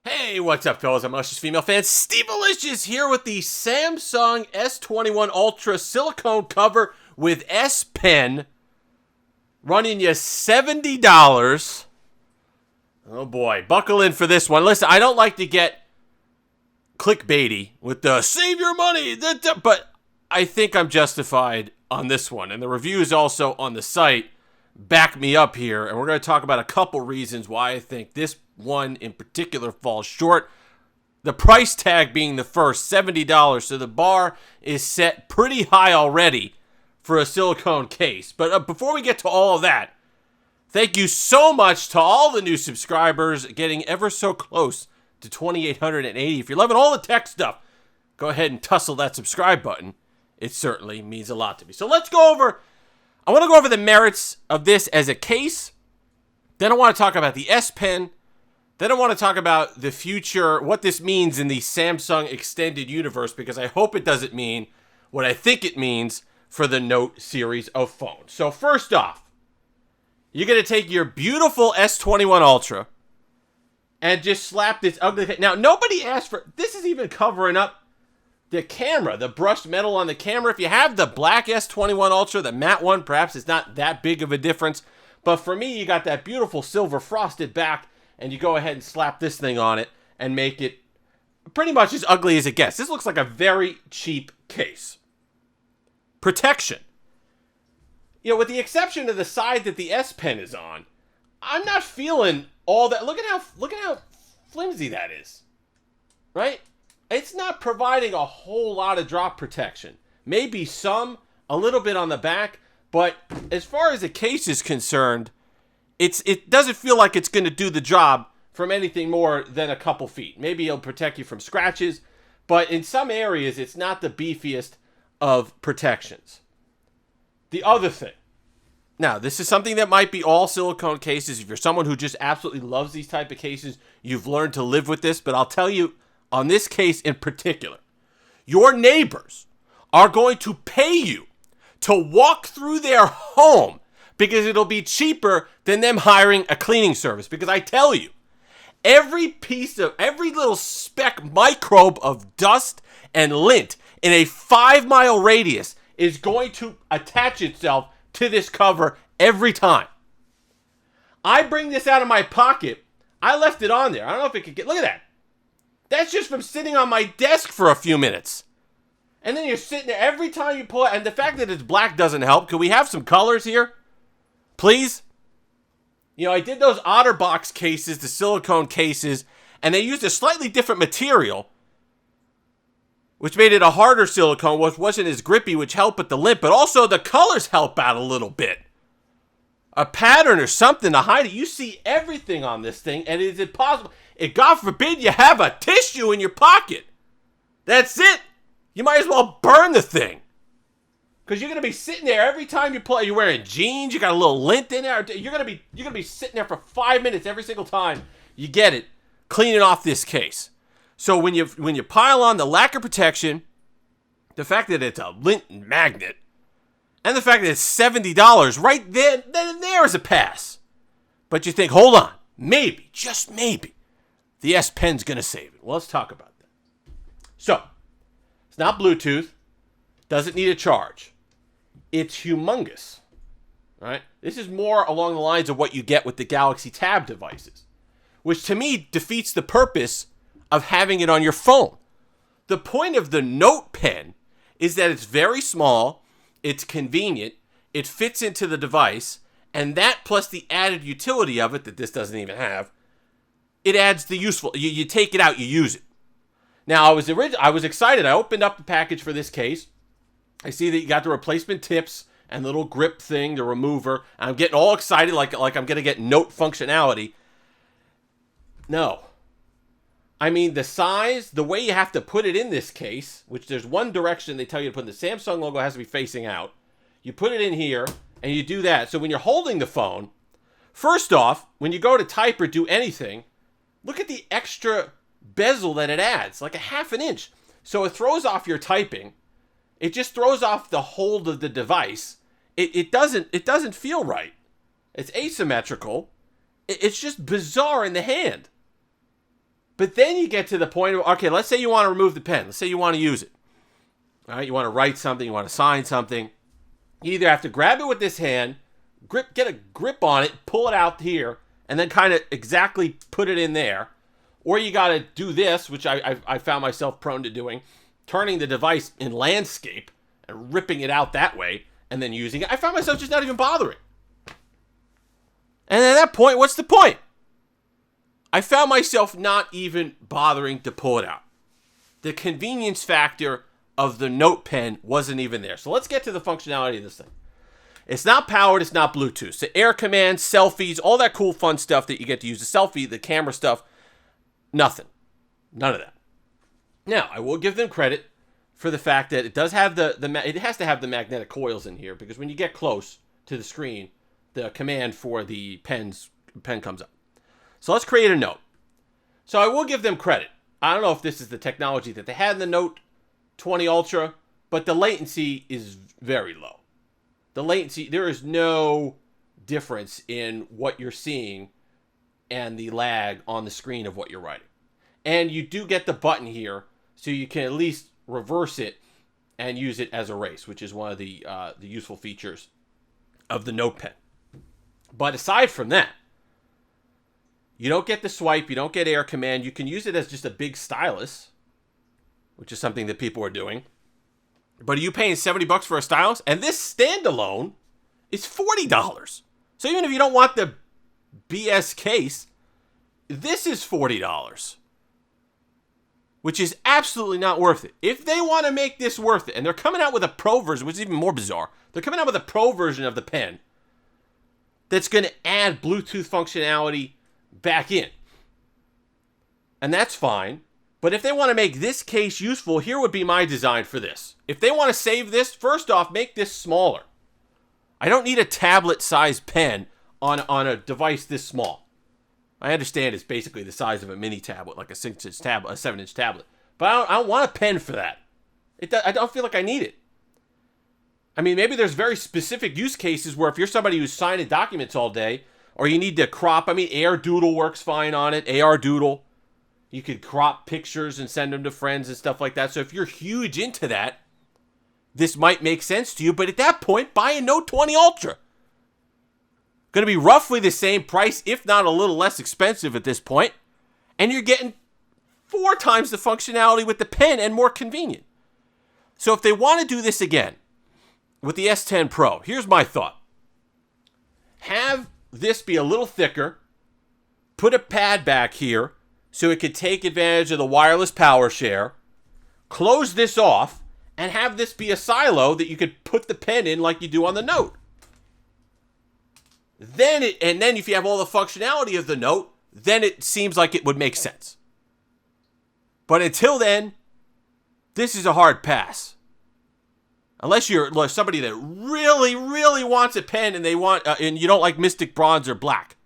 Hey, what's up, fellas? I'm Malicious Female Fan Steve Malicious here with the Samsung S21 Ultra Silicone cover with S Pen, running you $70. Oh boy, buckle in for this one. Listen, I don't like to get clickbaity with the save your money, but I think I'm justified on this one. And the reviews also on the site back me up here, and we're going to talk about a couple reasons why I think this one in particular falls short. The price tag being the first, $70, so the bar is set pretty high already for a silicone case. But before we get to all of that, thank you so much to all the new subscribers, getting ever so close to 2,880. If you're loving all the tech stuff, go ahead and tussle that subscribe button. It certainly means a lot to me. So let's go over, I want to go over the merits of this as a case. Then I want to talk about the S Pen. Then I want to talk about the future, what this means in the Samsung extended universe, because I hope it doesn't mean what I think it means for the Note series of phones. So first off, you're going to take your beautiful S21 Ultra and just slap this ugly... Now, nobody asked for... This is even covering up the camera, the brushed metal on the camera. If you have the black S21 Ultra, the matte one, perhaps it's not that big of a difference. But for me, you got that beautiful silver frosted back, and you go ahead and slap this thing on it and make it pretty much as ugly as it gets. This looks like a very cheap case. Protection. You know, with the exception of the side that the S Pen is on, I'm not feeling all that. Look at how flimsy that is. Right? It's not providing a whole lot of drop protection. Maybe some, a little bit on the back, but as far as the case is concerned, it doesn't feel like it's going to do the job from anything more than a couple feet. Maybe it'll protect you from scratches, but in some areas, it's not the beefiest of protections. The other thing. Now, this is something that might be all silicone cases. If you're someone who just absolutely loves these type of cases, you've learned to live with this. But I'll tell you, on this case in particular, your neighbors are going to pay you to walk through their home because it'll be cheaper than them hiring a cleaning service. Because I tell you, every little speck microbe of dust and lint in a 5-mile radius is going to attach itself to this cover every time. I bring this out of my pocket. I left it on there. I don't know if it could get, look at that. That's just from sitting on my desk for a few minutes. And then you're sitting there every time you pull it. And the fact that it's black doesn't help. Can we have some colors here? Please? You know, I did those OtterBox cases, the silicone cases, and they used a slightly different material, which made it a harder silicone, which wasn't as grippy, which helped with the lint, but also the colors help out a little bit. A pattern or something to hide it. You see everything on this thing, and it is impossible. God forbid you have a tissue in your pocket. That's it. You might as well burn the thing. Because you're going to be sitting there every time you pull it. You're wearing jeans. You got a little lint in there. You're going to be sitting there for 5 minutes every single time you get it, cleaning off this case. So when you pile on the lacquer protection, the fact that it's a lint magnet, and the fact that it's $70, right then and there is a pass. But you think, hold on, maybe, just maybe, the S Pen's going to save it. Well, let's talk about that. So, it's not Bluetooth. Doesn't need a charge. It's humongous. Right? This is more along the lines of what you get with the Galaxy Tab devices, which to me defeats the purpose of having it on your phone. The point of the Note Pen is that it's very small, it's convenient, it fits into the device, and that plus the added utility of it that this doesn't even have, it adds the useful. You take it out, you use it. Now, I was excited. I opened up the package for this case. I see that you got the replacement tips and little grip thing, the remover. I'm getting all excited like I'm going to get Note functionality. No. I mean, the size, the way you have to put it in this case, which there's one direction they tell you to put, the Samsung logo has to be facing out. You put it in here, and you do that. So when you're holding the phone, first off, when you go to type or do anything, look at the extra bezel that it adds, like a ½ inch. So it throws off your typing. It just throws off the hold of the device. It doesn't feel right. It's asymmetrical. It's just bizarre in the hand. But then you get to the point of, okay, let's say you want to remove the pen. Let's say you want to use it. All right, you want to write something, you want to sign something. You either have to grab it with this hand, get a grip on it, pull it out here, and then kind of exactly put it in there. Or you got to do this, which I found myself prone to doing, turning the device in landscape and ripping it out that way and then using it. I found myself just not even bothering. And at that point, what's the point? I found myself not even bothering to pull it out. The convenience factor of the Note Pen wasn't even there. So let's get to the functionality of this thing. It's not powered, it's not Bluetooth. So air commands, selfies, all that cool fun stuff that you get to use, the selfie, the camera stuff, nothing. None of that. Now, I will give them credit for the fact that it does have it has to have the magnetic coils in here, because when you get close to the screen, the command for the pen comes up. So let's create a note. So I will give them credit. I don't know if this is the technology that they had in the Note 20 Ultra, but the latency is very low. The latency, there is no difference in what you're seeing and the lag on the screen of what you're writing. And you do get the button here, so you can at least reverse it and use it as erase, which is one of the useful features of the Note Pen. But aside from that, you don't get the swipe, you don't get air command. You can use it as just a big stylus, which is something that people are doing. But are you paying $70 for a stylus? And this standalone is $40. So even if you don't want the BS case, this is $40. Which is absolutely not worth it. If they want to make this worth it, and they're coming out with a Pro version, which is even more bizarre. They're coming out with a Pro version of the pen that's going to add Bluetooth functionality back in. And that's fine. But if they want to make this case useful, here would be my design for this. If they want to save this, first off, make this smaller. I don't need a tablet-sized pen on a device this small. I understand it's basically the size of a mini tablet, like a 6-inch tablet, a 7-inch tablet. But I don't want a pen for that. I don't feel like I need it. I mean, maybe there's very specific use cases where if you're somebody who's signing documents all day, or you need to crop, I mean, Air Doodle works fine on it, AR Doodle. You could crop pictures and send them to friends and stuff like that. So if you're huge into that, this might make sense to you. But at that point, buy a Note 20 Ultra. Going to be roughly the same price, if not a little less expensive at this point. And you're getting 4 times the functionality with the pen and more convenient. So if they want to do this again with the S10 Pro, here's my thought. Have this be a little thicker. Put a pad back here so it could take advantage of the wireless power share. Close this off and have this be a silo that you could put the pen in like you do on the Note. Then if you have all the functionality of the Note, then it seems like it would make sense. But until then, this is a hard pass. Unless you're like somebody that really, really wants a pen and and you don't like Mystic Bronze or Black,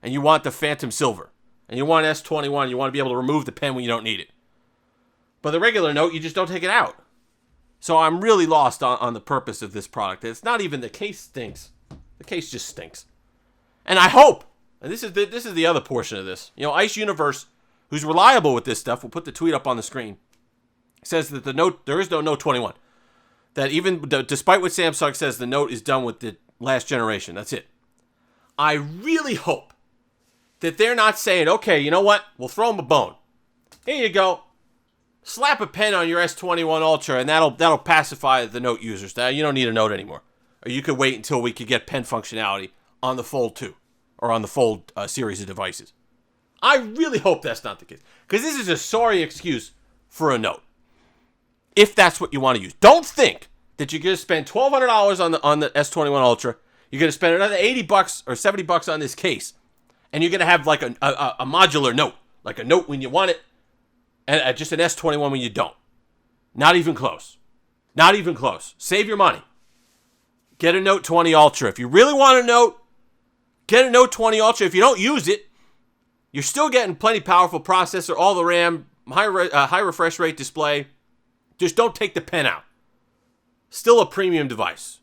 and you want the Phantom Silver, and you want S21, you want to be able to remove the pen when you don't need it. But the regular Note, you just don't take it out. So I'm really lost on the purpose of this product. It's not even the case stinks. The case just stinks. And I hope, and this is the other portion of this, Ice Universe, who's reliable with this stuff, we'll put the tweet up on the screen, says that there is no Note 21. That even despite what Samsung says, the Note is done with the last generation. That's it. I really hope that they're not saying, okay, you know what? We'll throw them a bone. Here you go. Slap a pen on your S21 Ultra, and that'll pacify the Note users. Now, you don't need a Note anymore. Or you could wait until we could get pen functionality on the Fold 2 or on the Fold series of devices. I really hope that's not the case, because this is a sorry excuse for a Note. If that's what you want to use. Don't think that you're going to spend $1,200 on the S21 Ultra. You're going to spend another $80 or $70 on this case. And you're going to have like a modular Note. Like a Note when you want it. And just an S21 when you don't. Not even close. Not even close. Save your money. Get a Note 20 Ultra. If you really want a Note, get a Note 20 Ultra. If you don't use it, you're still getting plenty powerful processor, all the RAM, high refresh rate display. Just don't take the pen out. Still a premium device.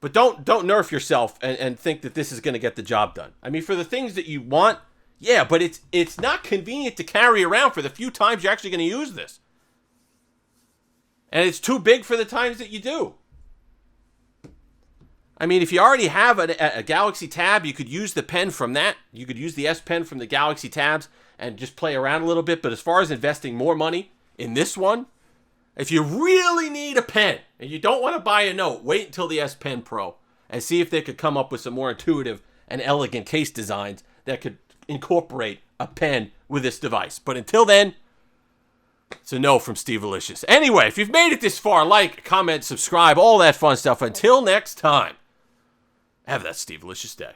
But don't nerf yourself and think that this is going to get the job done. I mean, for the things that you want, Yeah, but it's not convenient to carry around for the few times you're actually going to use this. And it's too big for the times that you do. I mean, if you already have a Galaxy Tab, you could use the pen from that. You could use the S Pen from the Galaxy Tabs and just play around a little bit. But as far as investing more money in this one, if you really need a pen and you don't want to buy a Note, wait until the S Pen Pro and see if they could come up with some more intuitive and elegant case designs that could incorporate a pen with this device. But until then, it's a no from Stevealicious. Anyway, if you've made it this far, like, comment, subscribe, all that fun stuff. Until next time, have that Stevealicious day.